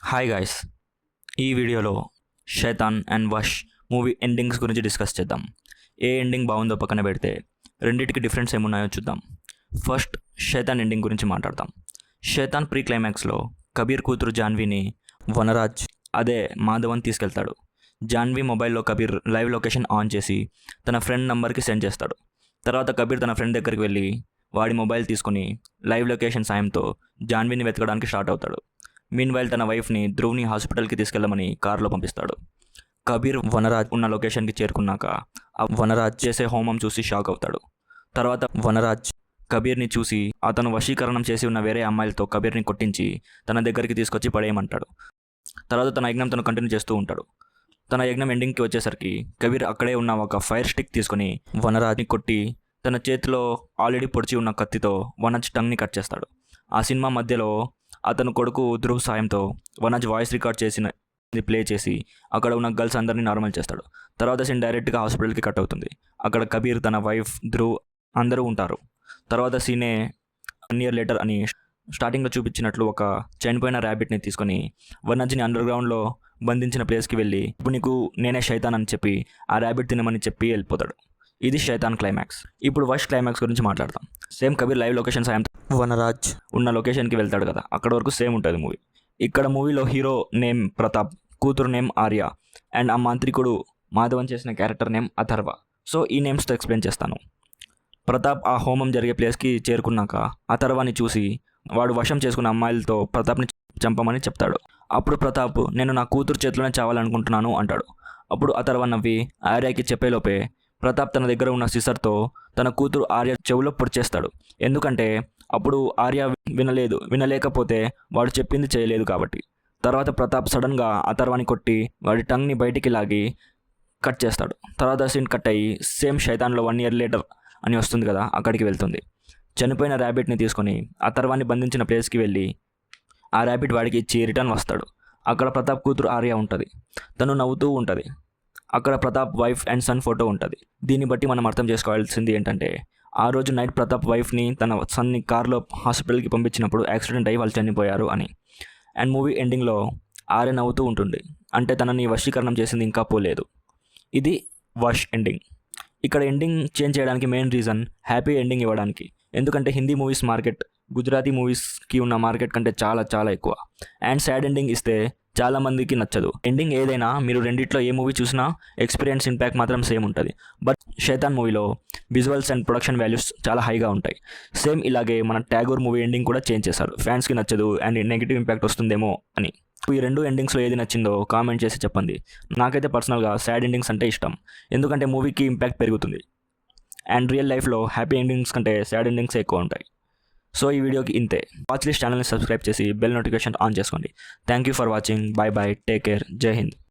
Hi guys, ఈ వీడియోలో షైతాన్ and was movie endings గురించి డిస్కస్ చేద్దాం. ఏ ఎండింగ్ బాగుందో పక్కన పెడితే రెండింటికి డిఫరెన్స్ ఏమున్నాయో చూద్దాం. ఫస్ట్ షైతాన్ ఎండింగ్ గురించి మాట్లాడతాం. షైతాన్ ప్రీ క్లైమాక్స్లో కబీర్ కూతురు జాన్వీని వనరాజ్ అదే మాధవన్ తీసుకెళ్తాడు. జాన్వీ మొబైల్లో కబీర్ లైవ్ లొకేషన్ ఆన్ చేసి తన ఫ్రెండ్ నంబర్కి సెండ్ చేస్తాడు. తర్వాత కబీర్ తన ఫ్రెండ్ దగ్గరికి వెళ్ళి వాడి మొబైల్ తీసుకుని లైవ్ లొకేషన్ సాయంతో జాన్వీని వెతకడానికి స్టార్ట్ అవుతాడు. మీన్వైల్ తన వైఫ్ని ధ్రువ్ని హాస్పిటల్కి తీసుకెళ్లమని కారులో పంపిస్తాడు. కబీర్ వనరాజ్ ఉన్న లొకేషన్కి చేరుకున్నాక ఆ వనరాజ్ చేసే హోమం చూసి షాక్ అవుతాడు. తర్వాత వనరాజ్ కబీర్ని చూసి అతను వశీకరణం చేసి ఉన్న వేరే అమ్మాయిలతో కబీర్ని కొట్టించి తన దగ్గరికి తీసుకొచ్చి పడేయమంటాడు. తర్వాత తన యజ్ఞం తను కంటిన్యూ చేస్తూ ఉంటాడు. తన యజ్ఞం ఎండింగ్కి వచ్చేసరికి కబీర్ అక్కడే ఉన్న ఒక ఫైర్ స్టిక్ తీసుకొని వనరాజ్ని కొట్టి తన చేతిలో ఆల్రెడీ పొడిచి ఉన్న కత్తితో వనజ్ టంగ్ని కట్ చేస్తాడు. ఆ సినిమా మధ్యలో అతను కొడుకు ధ్రువ్ సాయంతో వనజ్ వాయిస్ రికార్డ్ చేసిన ప్లే చేసి అక్కడ ఉన్న గర్ల్స్ అందరినీ నార్మల్ చేస్తాడు. తర్వాత సీన్ డైరెక్ట్గా హాస్పిటల్కి కట్ అవుతుంది. అక్కడ కబీర్, తన వైఫ్, ధ్రువ్ అందరూ ఉంటారు. తర్వాత సీనే 1 year later అని స్టార్టింగ్లో చూపించినట్లు ఒక చనిపోయిన ర్యాబిట్ని తీసుకొని వనజ్ని అండర్గ్రౌండ్లో బంధించిన ప్లేస్కి వెళ్ళి ఇప్పుడు నీకు నేనే శైతాన్ అని చెప్పి ఆ ర్యాబిట్ తినమని చెప్పి వెళ్ళిపోతాడు. ఇది శైతాన్ క్లైమాక్స్. ఇప్పుడు వష్ క్లైమాక్స్ గురించి మాట్లాడతాం. సేమ్ కబీర్ లైవ్ లొకేషన్ సాయంతో వనరాజ్ ఉన్న లొకేషన్కి వెళ్తాడు కదా, అక్కడ వరకు సేమ్ ఉంటుంది మూవీ. ఇక్కడ మూవీలో హీరో నేమ్ ప్రతాప్, కూతురు నేమ్ ఆర్య అండ్ ఆ మాంత్రికుడు మాధవన్ చేసిన క్యారెక్టర్ నేమ్ అథర్వ. సో ఈ నేమ్స్తో ఎక్స్ప్లెయిన్ చేస్తాను. ప్రతాప్ ఆ హోమం జరిగే ప్లేస్కి చేరుకున్నాక అథర్వని చూసి వాడు వశం చేసుకున్న అమ్మాయిలతో ప్రతాప్ని చంపమని చెప్తాడు. అప్పుడు ప్రతాప్ నేను నా కూతురు చేతిలోనే చావాలనుకుంటున్నాను అంటాడు. అప్పుడు అథర్వ నవ్వి ఆర్యకి చెప్పేలోపే ప్రతాప్ తన దగ్గర ఉన్న సిసర్తో తన కూతురు ఆర్య చెవులో పొడిచేస్తాడు. ఎందుకంటే అప్పుడు ఆర్య వినలేకపోతే వాడు చెప్పింది చేయలేదు కాబట్టి. తర్వాత ప్రతాప్ సడన్గా అథర్వని కొట్టి వాడి టంగ్ని బయటికి లాగి కట్ చేస్తాడు. తర్వాత సీన్ కట్ అయ్యి సేమ్ శైతాన్లో 1 year later అని వస్తుంది కదా, అక్కడికి వెళ్తుంది. చనిపోయిన ర్యాబిట్ని తీసుకొని అథర్వాన్ని బంధించిన ప్లేస్కి వెళ్ళి ఆ ర్యాబిట్ వాడికి ఇచ్చి రిటర్న్ వస్తాడు. అక్కడ ప్రతాప్ కూతురు ఆర్య ఉంటుంది. తను నవ్వుతూ ఉంటుంది. అక్కడ Pratap wife and son photo ఉంటుంది. దీన్ని బట్టి మనం అర్థం చేసుకోవాల్సింది ఏంటంటే ఆ రోజు నైట్ ప్రతాప్ వైఫ్ని తన సన్ని కార్లో హాస్పిటల్కి పంపించినప్పుడు యాక్సిడెంట్ అయ్యి వాళ్ళు చనిపోయారు అని. అండ్ మూవీ ఎండింగ్లో ఆర్య నవ్వుతూ ఉంటుంది. అంటే తనని వశీకరణం చేసింది ఇంకా పోలేదు. ఇది వష్ ఎండింగ్. ఇక్కడ ఎండింగ్ చేంజ్ చేయడానికి మెయిన్ రీజన్ హ్యాపీ ఎండింగ్ ఇవ్వడానికి. ఎందుకంటే హిందీ మూవీస్ మార్కెట్ గుజరాతీ మూవీస్కి ఉన్న మార్కెట్ కంటే చాలా చాలా ఎక్కువ. అండ్ సాడ్ ఎండింగ్ ఇస్తే చాలామందికి నచ్చదు. ఎండింగ్ ఏదైనా మీరు రెండిట్లో ఏ మూవీ చూసినా ఎక్స్పీరియన్స్ ఇంపాక్ట్ మాత్రం సేమ్ ఉంటుంది. బట్ శైతాన్ మూవీలో విజువల్స్ అండ్ ప్రొడక్షన్ వాల్యూస్ చాలా హైగా ఉంటాయి. సేమ్ ఇలాగే మన ట్యాగూర్ మూవీ ఎండింగ్ కూడా చేంజ్ చేశారు. ఫ్యాన్స్కి నచ్చదు అండ్ నెగిటివ్ ఇంపాక్ట్ వస్తుందేమో అని. ఈ రెండు ఎండింగ్స్లో ఏది నచ్చిందో కామెంట్ చేసి చెప్పండి. నాకైతే పర్సనల్గా సాడ్ ఎండింగ్స్ అంటే ఇష్టం. ఎందుకంటే మూవీకి ఇంపాక్ట్ పెరుగుతుంది. అండ్ రియల్ లైఫ్లో హ్యాపీ ఎండింగ్స్ కంటే సాడ్ ఎండింగ్స్ ఎక్కువ ఉంటాయి. సో ఈ వీడియోకి ఇంతే. వాచ్ లిస్ట్ ఛానల్ని సబ్స్క్రైబ్ చేసి బెల్ నోటిఫికేషన్ ఆన్ చేసుకోండి. Thank you for watching. Bye bye, take care, జై హింద్.